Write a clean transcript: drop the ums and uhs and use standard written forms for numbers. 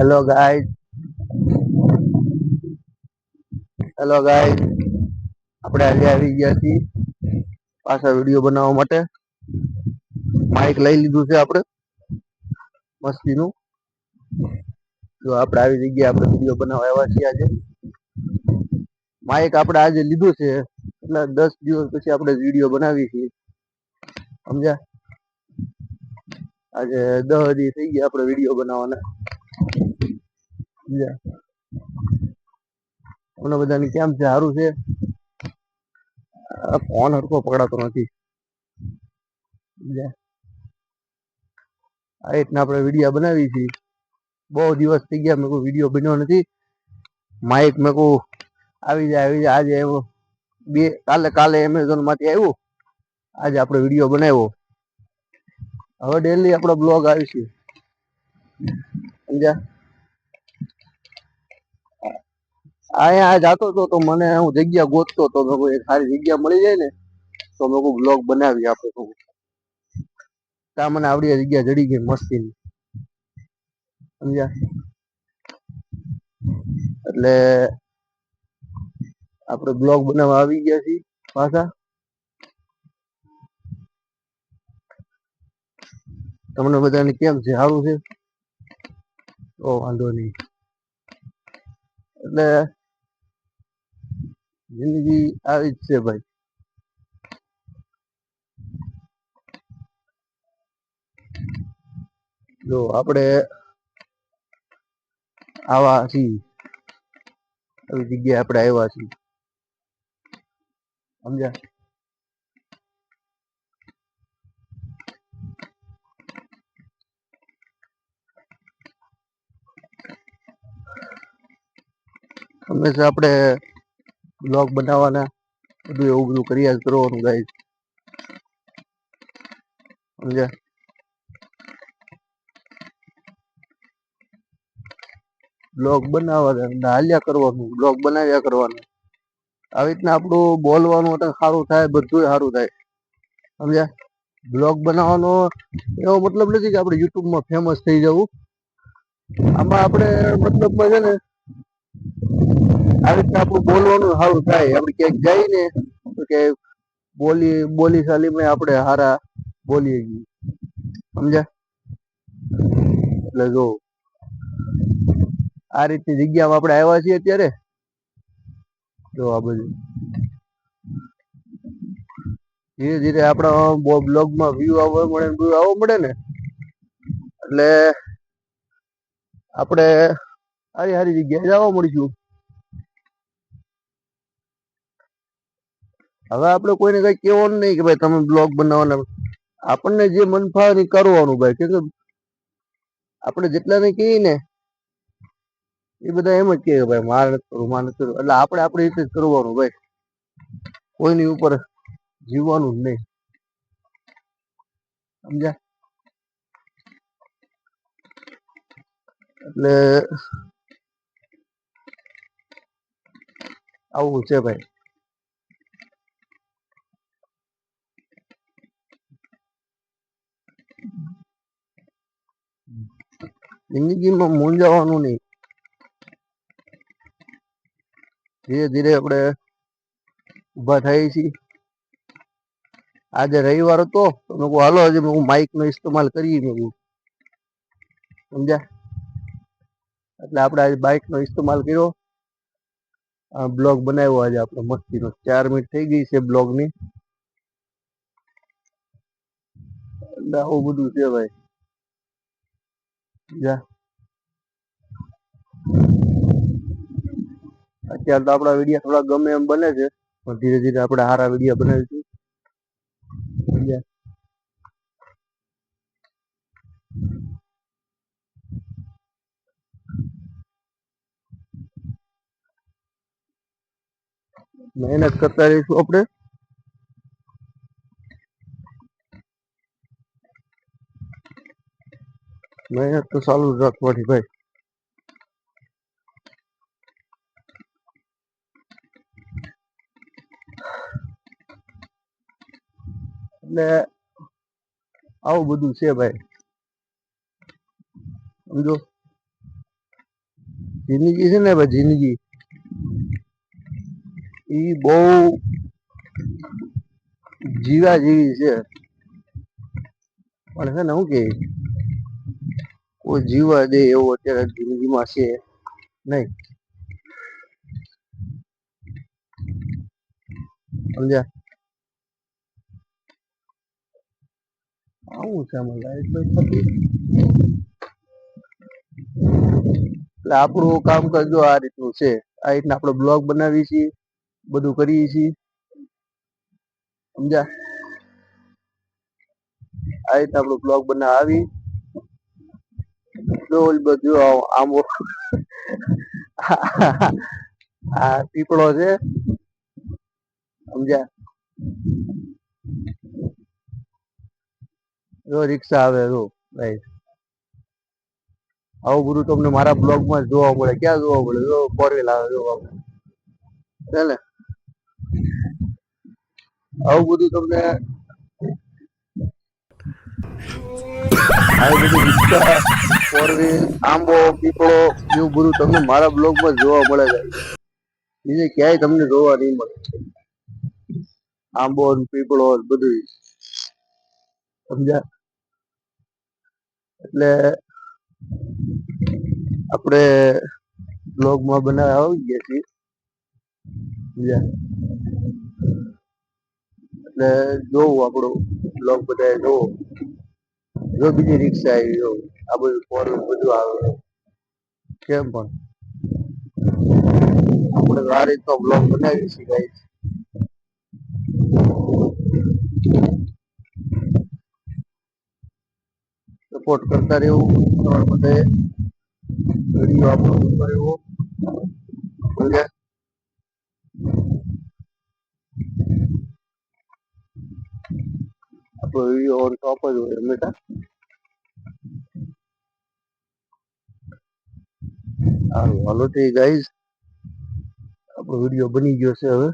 Hello guys hello guys આપણે આજે આવી ગયા છીએ પાછા વિડીયો બનાવવા માટે. માઇક લઈ લીધું છે આપણે મસ્તીનું. જો આપણે આવી જગ્યાએ આપણે વિડીયો બનાવવા આવ્યા છીએ આજે. માઇક આપણે આજે લીધું છે એટલે 10 દિવસ પછી આપણે વિડીયો બનાવી છીએ, સમજ્યા? આજે 10 દી થઈ ગયા આપણે વિડીયો બનાવવાના, સમજ્યા? તમને બધાને કેમ છે? સારું છે? ફોન હરખો પકડાતો નથી, સમજ્યા? આ રીતના આપણે વિડીયો બનાવી છીએ. બહુ દિવસ થઈ ગયા મેં કોઈ વિડીયો બન્યો નથી. માઇક મેં કહું આવી જાય આજે એવું કાલે એમેઝોન માંથી આવ્યું. આજે આપણે વિડીયો બનાવ્યો. હવે ડેલી આપણો બ્લોગ આવીશું, સમજ્યા? અહીંયા જાતો હતો તો મને હું જગ્યા ગોતતો હતો, મેં કોઈ સારી જગ્યા મળી જાય ને તો મેં કોઈ બ્લોગ બનાવી આપણે કહું. ત્યાં મને આવડી જગ્યા જડી ગઈ મસ્તીની, સમજ્યા? એટલે આપણે બ્લોગ બનાવવા આવી ગયા છીએ પાછા. તમને બધાને કેમ છે? સારું છે? ઓ વાંધો નહીં. એટલે જિંદગી આવી જ છે ભાઈ. જો આપણે આવા છીએ, આવી જગ્યાએ આપણે આવ્યા છીએ, સમજ્યા? હંમેશા આપણે બ્લોગ બનાવવાના, બધું એવું બધું કર્યા જ કરવાનું ગાઈસ, સમજ્યા? બ્લોગ બનાવવાના, હાલ્યા કરવાનું, બ્લોગ બનાવ્યા કરવાના. આવી રીતના આપણું બોલવાનું એટલે સારું થાય, બધું સારું થાય, સમજ્યા? બ્લોગ બનાવવાનો એવો મતલબ નથી કે આપણે યુટ્યુબમાં ફેમસ થઈ જવું. આમાં આપણે મતલબમાં છે ને આવી રીતના આપણું બોલવાનું સારું થાય. આપણે ક્યાંક જઈએ ને તો કે બોલી ચાલીમાં આપણે સારા બોલીએ છીએ, સમજ્યા? એટલે જો આ રીતની જગ્યામાં આપણે આવ્યા છીએ અત્યારે. જો આ બધું ધીરે ધીરે આપણા બ્લોગમાં વ્યૂ આવવા મળે ને એટલે આપણે સારી સારી જગ્યાએ જવા મળીશું. હવે આપણે કોઈને કઈ કહેવાનું નહીં કે ભાઈ તમે બ્લોગ બનાવવાના. આપણને જે મન ફાવે એ કરવાનું ભાઈ. કે આપણે જેટલાને કહીએ ને એ બધા એમ જ કહે કે ભાઈ મારે નથી કરવું, મારે નથી કરવું. એટલે આપણે આપણી રીતે જ કરવાનું ભાઈ. કોઈની ઉપર જીવવાનું જ નહીં, સમજ્યા? એટલે આવું છે ભાઈ. જિંદગીમાં મૂંઝાવાનું નહીં. ધીરે ધીરે આપણે ઊભા થઈએ છીએ. આજે રવિવાર હતો તો મેં કહું હાલો હજી માઇક નો ઇસ્તેમાલ કરીએ, મેં સમજ્યા? એટલે આપણે આજે બાઇક નો ઇસ્તેમાલ કર્યો, બ્લોગ બનાવ્યો આજે આપણે મસ્તીનો. 4 મિનિટ થઈ ગઈ છે બ્લોગની. એટલે આવું બધું છે ભાઈ, સમજ્યા? અત્યારે તો આપણા વિડીયો થોડા ગમે એમ બને છે, પણ ધીરે ધીરે આપણે સારા વિડીયો બનાવીશું, સમજ્યા? મહેનત કરતા રહીશું આપણે. મહેનત તો ચાલુ જ રાખવાની ભાઈ. એટલે આવું બધું છે ભાઈ, સમજો? જિંદગી છે ને ભાઈ, જિંદગી એ બહુ જીવા જેવી છે. પણ છે ને હું કે કોઈ જીવા દે એવું અત્યારે જિંદગીમાં છે નહીં, સમજ્યા? આવું છે આમાં લાઈટ એટલે આપણું કામ કરજો આ રીતનું છે. આ રીતના આપણે બ્લોગ બનાવીએ છીએ, બધું કરીએ છીએ, સમજ્યા? આ રીતના આપણું બ્લોગ બનાવ આવી બધું આમ આ પીપળો છે, સમજ્યા? જો રિક્ષા આવે જો રાઈટ. આવું બધું તમને મારા બ્લોગમાં જોવા મળે. ક્યાં જોવા મળે? જો ફોર વ્હીલ આવે જોવા મળે છે ને. આવું બધું તમને આવી બધી રિક્ષા, ફોર વ્હીલ, આંબો, પીપળો એવું બધું તમને મારા બ્લોગમાં જોવા મળે છે. બીજે ક્યાંય તમને જોવા નહીં મળે. આંબો પીપળો બધું, સમજ્યા? એટલે આપણે બ્લોગમાં બનાવવા આવી ગયા છીએ, સમજ્યા? એટલે જોવું આપણું બ્લોગ બધા જોવો. જો બીજી રિક્ષા આવી, જો આ બધું ફોર વ્હીલ બધું આવે કેમ પણ આપણે આ રીતનો બ્લોગ બનાવીએ છીએ ગાઈસ. સપોર્ટ કરતા રહેવું તમારે બધાએ. વિડીયો અપલોડ કરવો, સમજ્યા? આપણો વિડીયો ઓન ટોપ જ હોય હંમેશા. હાલો તો ગાઈસ, આપણો વિડીયો બની ગયો છે હવે.